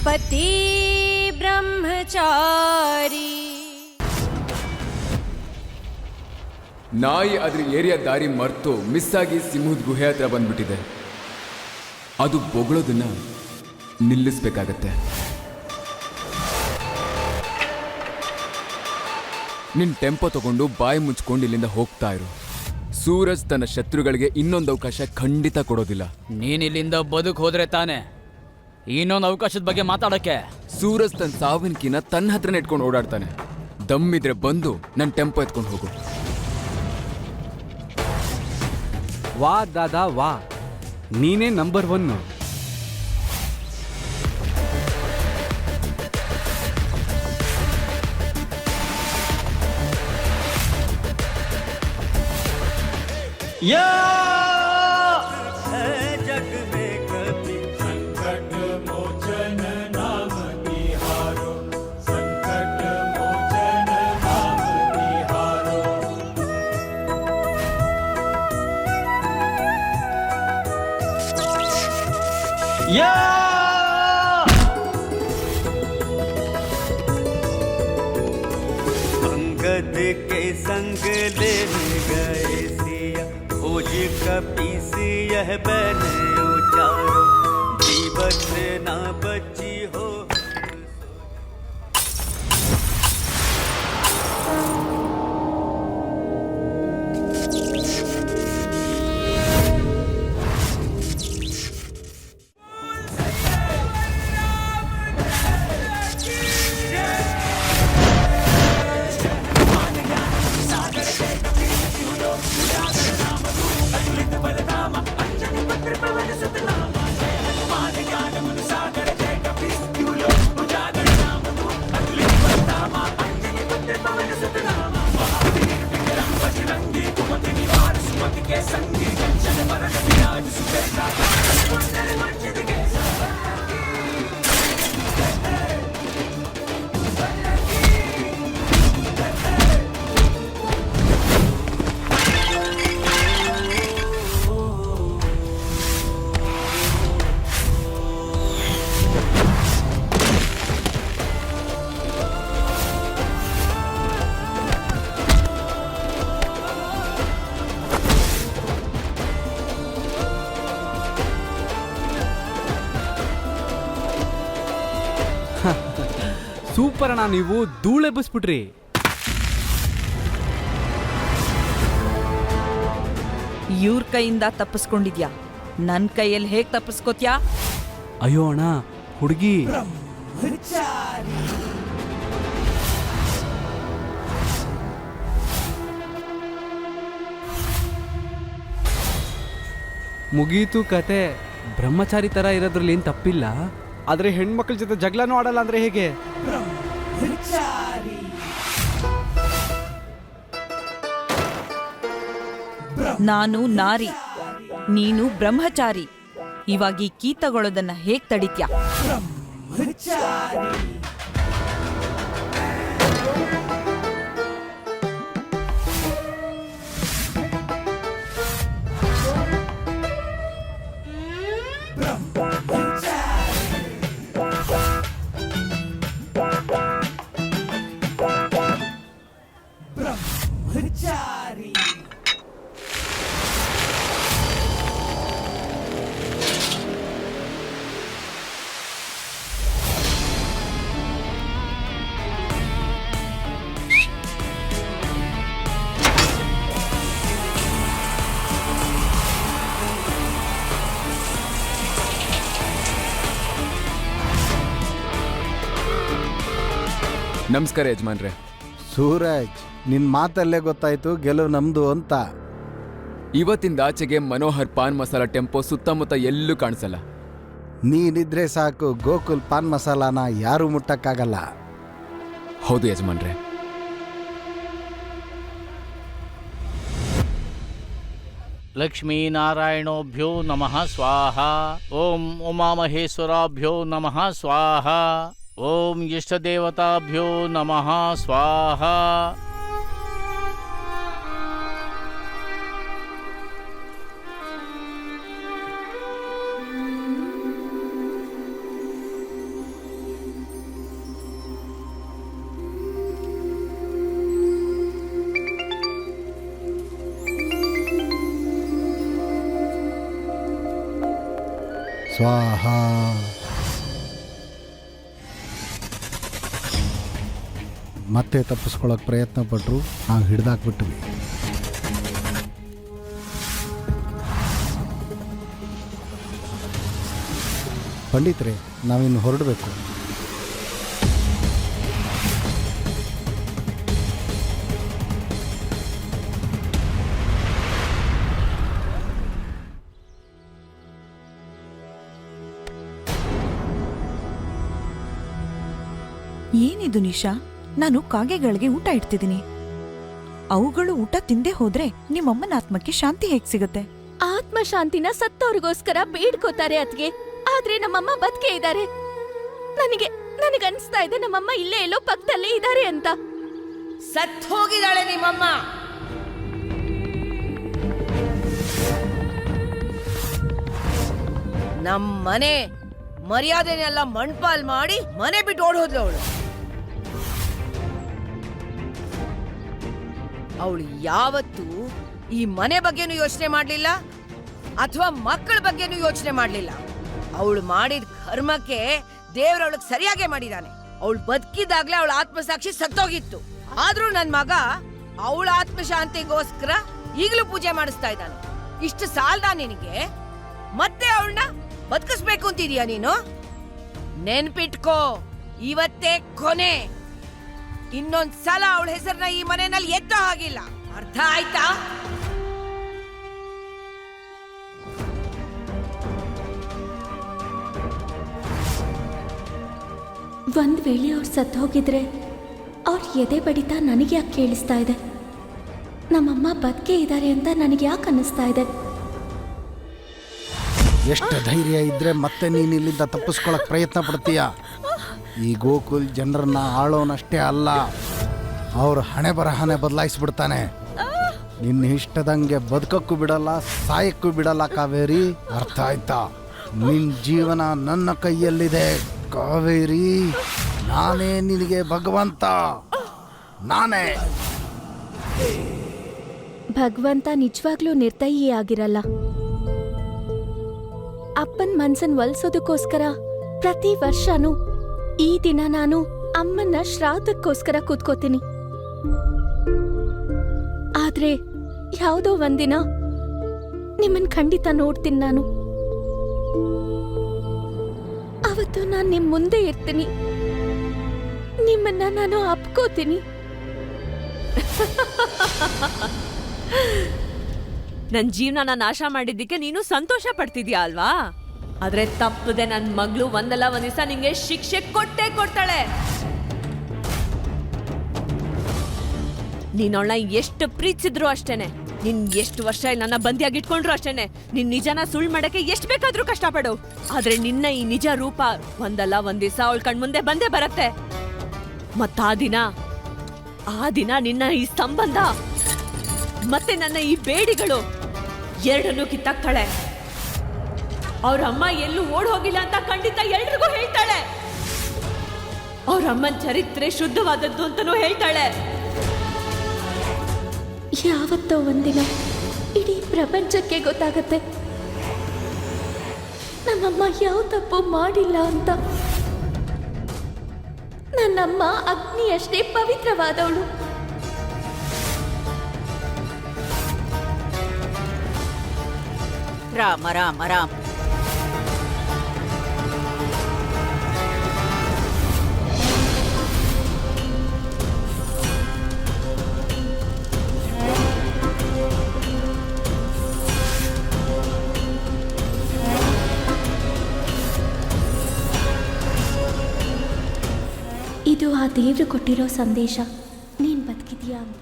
पति ब्रह्मचारी. ನಾಯಿ ಅದ್ರ ಏರಿಯಾ ದಾರಿ ಮರ್ತು ಮಿಸ್ ಆಗಿ ಸಿಂಹದ ಗುಹೆ ಹತ್ರ ಬಂದ್ಬಿಟ್ಟಿದೆ. ಅದು ಬೊಗಳೋದನ್ನ ನಿಲ್ಲಿಸ್ಬೇಕಾಗತ್ತೆ. ನಿನ್ ಟೆಂಪೋ ತಗೊಂಡು ಬಾಯಿ ಮುಚ್ಕೊಂಡು ಇಲ್ಲಿಂದ ಹೋಗ್ತಾ ಇರು. ಸೂರಜ್ ತನ್ನ ಶತ್ರುಗಳಿಗೆ ಇನ್ನೊಂದು ಅವಕಾಶ ಖಂಡಿತ ಕೊಡೋದಿಲ್ಲ. ನೀನಿಲ್ಲಿಂದ ಬದುಕು ಹೋದ್ರೆ ತಾನೆ ಇನ್ನೊಂದು ಅವಕಾಶದ ಬಗ್ಗೆ ಮಾತಾಡಕ್ಕೆ. ಸೂರಜ್ ತನ್ನ ಸಾವಿನಕಿನ ತನ್ನ ಹತ್ರನೇ ಇಟ್ಕೊಂಡು ಓಡಾಡ್ತಾನೆ. ದಮ್ಮಿದ್ರೆ ಬಂದು ನನ್ನ ಟೆಂಪೋ ಎತ್ಕೊಂಡು ಹೋಗು. ವಾ ದಾದಾ ವಾ, ನೀನೇ ನಂಬರ್ 1. जग में कभी संकट मोचन नाम तिहारो, संकट मोचन नाम तिहारो. अंगद के संग लेने गए सिया, खोज कपी से यह बन उचारो, जीवत ना बची हो. ಸೂಪರ್ ಅಣ್ಣ, ನೀವು ಧೂಳೆಬ್ಬಿಸ್ಬಿಟ್ರಿ. ಇವ್ರ ಕೈಯಿಂದ ತಪ್ಪಿಸ್ಕೊಂಡಿದ್ಯಾ, ನನ್ ಕೈಯಲ್ಲಿ ಹೇಗ್ ತಪ್ಪಿಸ್ಕೋತ್ಯಾ? ಅಯ್ಯೋ ಅಣ್ಣ, ಹುಡುಗಿ ಮುಗೀತು ಕತೆ. ಬ್ರಹ್ಮಚಾರಿ ತರ ಇರೋದ್ರಲ್ಲಿ ಏನ್ ತಪ್ಪಿಲ್ಲ, ಆದ್ರೆ ಹೆಣ್ಮಕ್ಳ ಜೊತೆ ಜಗಳನೂ ಆಡಲ್ಲ ಅಂದ್ರೆ ಹೇಗೆ? ನಾನು ನಾರಿ, ನೀನು ಬ್ರಹ್ಮಚಾರಿ. ಇವಾಗ ಈ ಕೀ ತಗೊಳ್ಳೋದನ್ನ ಹೇಗ್ ತಡಿತ್ಯಾ? ನಮಸ್ಕಾರ ಯಜಮಾನ್ರೆ. ಸೂರಜ್, ನಿನ್ ಮಾತಲ್ಲೇ ಗೊತ್ತಾಯ್ತು ಗೆಲುವು ನಮ್ದು ಅಂತ. ಇವತ್ತಿಂದ ಆಚೆಗೆ ಮನೋಹರ್ ಪಾನ್ ಮಸಾಲ ಟೆಂಪೋ ಸುತ್ತಮುತ್ತ ಎಲ್ಲೂ ಕಾಣಿಸಲ್ಲ. ನೀನಿದ್ರೆ ಸಾಕು, ಗೋಕುಲ್ ಪಾನ್ ಮಸಾಲಾನ ಯಾರು ಮುಟ್ಟಕ್ಕಾಗಲ್ಲ. ಹೌದು ಯಜಮಾನ್ರೆ. ಲಕ್ಷ್ಮೀನಾರಾಯಣೋಭ್ಯೋ ನಮಃ ಸ್ವಾಹ. ಓಂ ಉಮಾಮಹೇಶ್ವರಾಭ್ಯೋ ನಮಃ ಸ್ವಾಹ. ಓಂ ಇಷ್ಟದೇವತಾಭ್ಯೋ ನಮಃ ಸ್ವಾಹ. ಸ್ವಾಹ. ಮತ್ತೆ ತಪ್ಪಿಸ್ಕೊಳ್ಳೋಕೆ ಪ್ರಯತ್ನ ಪಟ್ಟರು, ನಾವು ಹಿಡ್ದಾಕ್ಬಿಟ್ವಿ. ಪಂಡಿತ್ರೆ, ನಾವಿನ್ನು ಹೊರಡಬೇಕು. ಏನಿದು ನಿಶಾ? ನಾನು ಕಾಗೆಗಳಿಗೆ ಊಟ ಇಡ್ತಿದ್ದೀನಿ. ಅವುಗಳು ಊಟ ತಿಂದೆ ಹೋದ್ರೆ ನಿಮ್ಮಮ್ಮನ ಆತ್ಮಕ್ಕೆ ಶಾಂತಿ ಹೇಗ್ ಸಿಗುತ್ತೆ? ಆತ್ಮ ಶಾಂತಿನ ಸತ್ತವ್ರಿಗೋಸ್ಕರ ಬೇಡ್ಕೋತಾರೆ ಅದ್ಗೆ. ಆದ್ರೆ ನಮ್ಮಮ್ಮ ಬದುಕೆ ಇದ್ದಾರೆ. ನನಗನ್ಸ್ತಾ ಇದೆ ನಮ್ಮಮ್ಮ ಇಲ್ಲೇ ಎಲ್ಲೋ ಪಕ್ಕದಲ್ಲೇ ಇದ್ದಾರೆ ಅಂತ. ಸತ್ ಹೋಗಿದ್ದಾಳೆ ನಿಮ್ಮಮ್ಮ. ನಮ್ ಮನೆ ಮರ್ಯಾದೆನೆಲ್ಲ ಮಣ್ಪಾಲ್ ಮಾಡಿ ಮನೆ ಬಿಟ್ಟು ಓಡ್ ಹೋದ್ಲು ಅವಳು. ಅವಳು ಯಾವತ್ತೂ ಈ ಮನೆ ಬಗ್ಗೆನೂ ಯೋಚನೆ ಮಾಡ್ಲಿಲ್ಲ ಅಥವಾ ಮಕ್ಕಳ ಬಗ್ಗೆನೂ ಯೋಚನೆ ಮಾಡ್ಲಿಲ್ಲ. ಅವಳು ಮಾಡಿದ ಕರ್ಮಕ್ಕೆ ದೇವ್ರವಳಿಗೆ ಸರಿಯಾಗೇ ಮಾಡಿದಾನೆ. ಅವಳು ಬದುಕಿದಾಗ್ಲೇ ಅವಳ ಆತ್ಮಸಾಕ್ಷಿ ಸತ್ತೋಗಿತ್ತು. ಆದ್ರೂ ನನ್ ಮಗ ಅವಳ ಆತ್ಮಶಾಂತಿಗೋಸ್ಕರ ಈಗಲೂ ಪೂಜೆ ಮಾಡಿಸ್ತಾ ಇದ್ದಾನೆ. ಇಷ್ಟು ಸಾಲ್ದ ನಿನಗೆ? ಮತ್ತೆ ಅವಳನ್ನ ಬದುಕಿಸ್ಬೇಕು ಅಂತಿದೀಯ ನೀನು? ನೆನ್ಪಿಟ್ಕೋ, ಇವತ್ತೇ ಕೊನೆ. ಇನ್ನೊಂದ್ಸಲ ಅವಳ ಹೆಸರನ್ನ ಈ ಮನೆಯಲ್ಲಿ ಎತ್ತೋ ಹಾಗಿಲ್ಲ. ಅರ್ಥ ಆಯ್ತಾ? ಒಂದ್ ವೇಳೆ ಅವ್ರು ಸತ್ತು ಹೋಗಿದ್ರೆ ಅವ್ರ ಎದೆ ಬಡಿತ ನನಗೆ ಯಾಕೆ ಕೇಳಿಸ್ತಾ ಇದೆ? ನಮ್ಮಮ್ಮ ಬದುಕೆ ಇದ್ದಾರೆ ಅಂತ ನನಗೆ ಯಾಕೆ ಅನ್ನಿಸ್ತಾ ಇದೆ? ಎಷ್ಟು ಧೈರ್ಯ ಇದ್ರೆ ಮತ್ತೆ ನೀನು ಇಲ್ಲಿಂದ ತಪ್ಪಿಸ್ಕೊಳಕ್ ಪ್ರಯತ್ನ ಪಡ್ತೀಯ? ಈ ಗೋಕುಲ್ ಜನರನ್ನ ಆಳೋನಷ್ಟೇ ಅಲ್ಲ, ಅವ್ರ ಹಣೆ ಬರಹನೆ ಬದಲಾಯಿಸ್ಬಿಡ್ತಾನೆ. ನಿನ್ನ ಇಷ್ಟದಂಗೆ ಬದುಕಕ್ಕೂ ಬಿಡಲ್ಲ, ಸಾಯಕ್ಕೂ ಬಿಡಲ್ಲ ಕಾವೇರಿ. ಅರ್ಥ ಆಯ್ತಾ? ನಿನ್ನ ಜೀವನ ನನ್ನ ಕೈಯಲ್ಲಿದೆ ಕಾವೇರಿ. ನಾನೇ ನಿನಗೆ ಭಗವಂತ, ನಾನೇ. ಭಗವಂತ ನಿಜವಾಗ್ಲೂ ನಿರ್ದಯಿ ಆಗಿರಲ್ಲ. ಅಪ್ಪನ್ ಮನ್ಸನ್ ಒಲ್ಸೋದಕ್ಕೋಸ್ಕರ ಪ್ರತಿ ವರ್ಷನೂ ಈ ದಿನ ನಾನು ಅಮ್ಮನ್ನ ಶ್ರಾದ್ದಕ್ಕೋಸ್ಕರ ಕೂತ್ಕೋತೀನಿ. ಆದ್ರೆ ಯಾವುದೋ ಒಂದಿನ ನಿಮ್ಮನ್ ಖಂಡಿತ ನೋಡ್ತೀನಿ ನಾನು. ಅವತ್ತು ನಾನು ನಿಮ್ ಮುಂದೆ ಇರ್ತೀನಿ, ನಿಮ್ಮನ್ನ ನಾನು ಅಪ್ಕೋತೀನಿ. ನನ್ ಜೀವನ ನಾಶ ಮಾಡಿದ್ದಕ್ಕೆ ನೀನು ಸಂತೋಷ ಪಡ್ತಿದ್ಯಾ ಅಲ್ವಾ? ಆದ್ರೆ ತಪ್ಪದೆ ನನ್ ಮಗಳು ಒಂದಲ್ಲ ಒಂದ್ ದಿವಸ ನಿಂಗೆ ಶಿಕ್ಷೆ ಕೊಟ್ಟೇ ಕೊಡ್ತಾಳೆ. ನೀನವಳ ಎಷ್ಟು ಪ್ರೀತಿಸಿದ್ರು ಅಷ್ಟೇನೆ, ನಿನ್ ಎಷ್ಟು ವರ್ಷ ನನ್ನ ಬಂದಿಯಾಗಿಟ್ಕೊಂಡ್ರು ಅಷ್ಟೇನೆ, ನಿನ್ ನಿಜನ ಸುಳ್ಳು ಮಾಡಕ್ಕೆ ಎಷ್ಟ್ ಬೇಕಾದ್ರೂ ಕಷ್ಟಪಡು. ಆದ್ರೆ ನಿನ್ನ ಈ ನಿಜ ರೂಪ ಒಂದಲ್ಲ ಒಂದ್ ದಿವಸ ಅವಳ ಕಣ್ಮುಂದೆ ಬಂದೇ ಬರತ್ತೆ. ಮತ್ತ ಆ ದಿನ ನಿನ್ನ ಈ ಸಂಬಂಧ ಮತ್ತೆ ನನ್ನ ಈ ಬೇಡಿಗಳು ಎರಡನ್ನೂ ಕಿತ್ತಾಕ್ತಾಳೆ. ಅವ್ರ ಅಮ್ಮ ಎಲ್ಲೂ ಓಡ್ ಹೋಗಿಲ್ಲ ಅಂತ ಖಂಡಿತ ಎಲ್ರಿಗೂ ಹೇಳ್ತಾಳೆ. ಅವ್ರ ಅಮ್ಮನ ಚರಿತ್ರೆ ಶುದ್ಧವಾದದ್ದು ಅಂತನೂ ಹೇಳ್ತಾಳೆ. ಯಾವತ್ತೋ ಒಂದಿನ ಇಡೀ ಪ್ರಪಂಚಕ್ಕೆ ಗೊತ್ತಾಗತ್ತೆ ನಮ್ಮಮ್ಮ ಯಾವ ತಪ್ಪು ಮಾಡಿಲ್ಲ ಅಂತ. ನನ್ನಮ್ಮ ಅಗ್ನಿಯಷ್ಟೇ ಪವಿತ್ರವಾದವಳು. ರಾಮ ರಾಮ ರಾಮ. ಇದು ಆ ದೇವ್ರು ಕೊಟ್ಟಿರೋ ಸಂದೇಶ, ನೀನ್ ಬದುಕಿದ್ಯಾ ಅಂತ.